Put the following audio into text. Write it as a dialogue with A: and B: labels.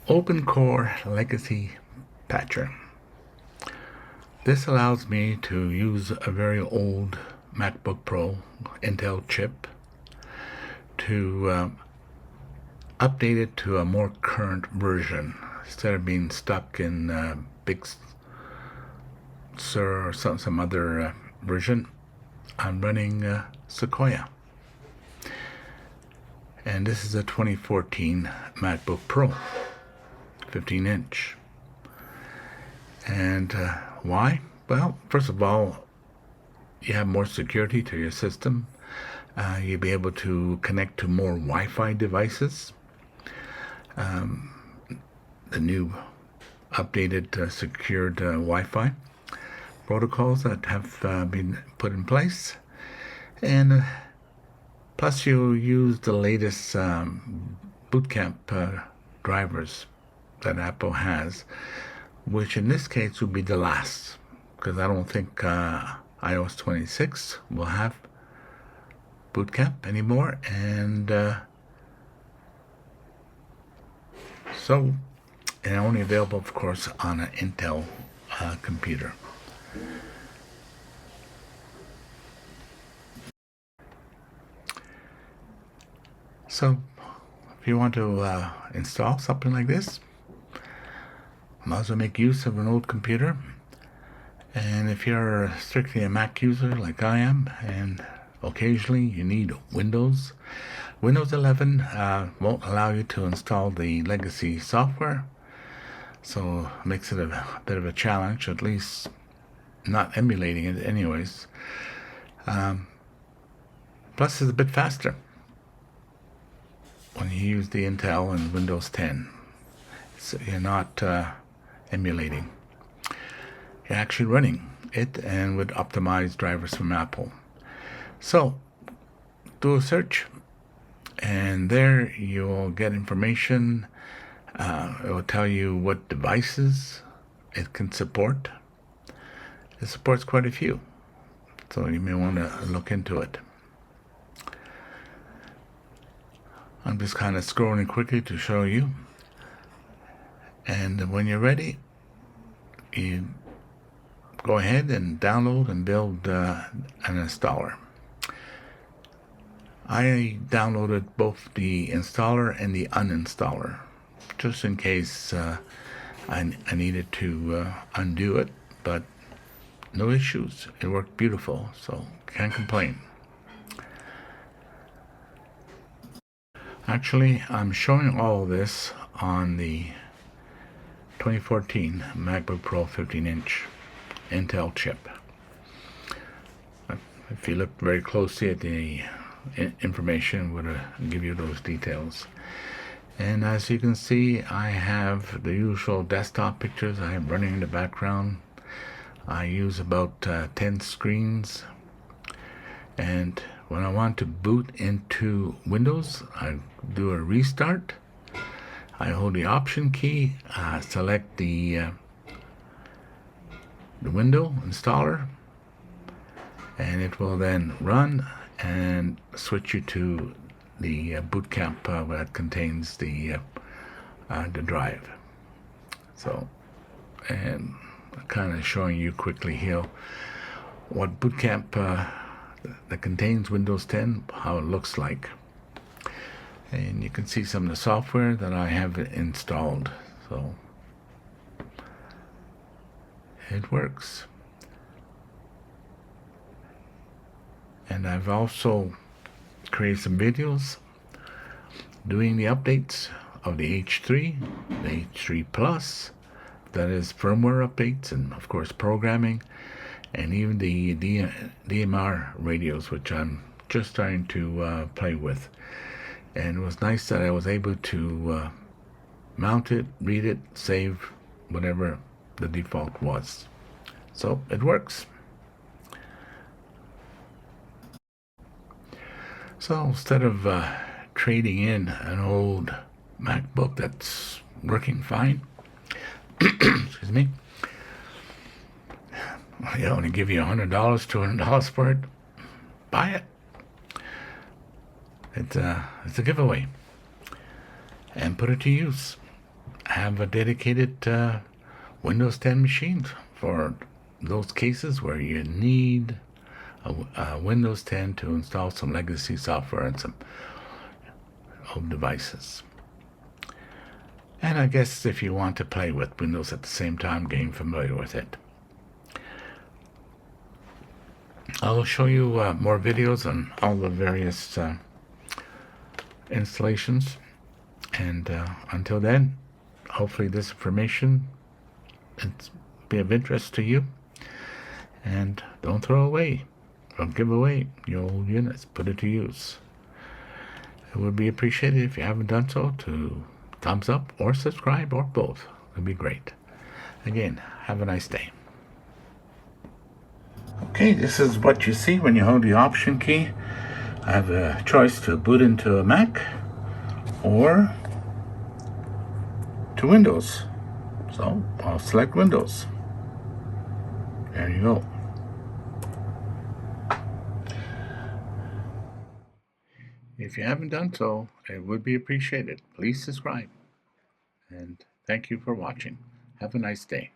A: Open Core Legacy Patcher. This allows me to use a very old MacBook Pro Intel chip to update it to a more current version instead of being stuck in Big Sur or some other version. I'm running Sequoia, and this is a 2014 MacBook Pro 15-inch. And why? Well, first of all, you have more security to your system. You'll be able to connect to more Wi-Fi devices. The new updated secured Wi-Fi protocols that have been put in place. And plus you use the latest bootcamp drivers that Apple has, which in this case would be the last, because I don't think iOS 26 will have bootcamp anymore, and so and only available, of course, on an Intel computer. So if you want to install something like this, might as well make use of an old computer. And if you're strictly a Mac user like I am, and occasionally you need Windows 11 won't allow you to install the legacy software, so it makes it a bit of a challenge, at least not emulating it anyways. Plus it's a bit faster when you use the Intel and Windows 10. So you're not emulating. You're actually running it, and with optimized drivers from Apple. So do a search, and there you'll get information. It will tell you what devices it can support. It supports quite a few, so you may want to look into it. I'm just kind of scrolling quickly to show you. And when you're ready, you go ahead and download and build an installer. I downloaded both the installer and the uninstaller, just in case I needed to undo it, but no issues. It worked beautiful, so can't complain. Actually, I'm showing all of this on the 2014 MacBook Pro 15-inch Intel chip. If you look very closely at the information, would give you those details. And as you can see, I have the usual desktop pictures I have running in the background. I use about 10 screens, and when I want to boot into Windows, I do a restart. I hold the Option key, select the window installer, and it will then run and switch you to the bootcamp that contains the drive. So, and kind of showing you quickly here what bootcamp that contains Windows 10, how it looks like. And you can see some of the software that I have installed. So it works. And I've also created some videos doing the updates of the H3, the H3 Plus, that is firmware updates, and of course programming, and even the DMR radios, which I'm just starting to play with. And it was nice that I was able to mount it, read it, save whatever the default was. So it works. So instead of trading in an old MacBook that's working fine, excuse me, they only give you $100, $200 for it, buy it. It's a giveaway, and put it to use. have a dedicated Windows 10 machine for those cases where you need a Windows 10 to install some legacy software and some home devices. And I guess if you want to play with Windows at the same time, getting familiar with it. I'll show you more videos on all the various installations. And until then, hopefully this information will be of interest to you. And don't throw away. Don't give away your old units. Put it to use. It would be appreciated if you haven't done so to thumbs up or subscribe or both. It would be great. Again, have a nice day. Okay, this is what you see when you hold the Option key. I have a choice to boot into a Mac or to Windows. So I'll select Windows. There you go. If you haven't done so, it would be appreciated. Please subscribe. And thank you for watching. Have a nice day.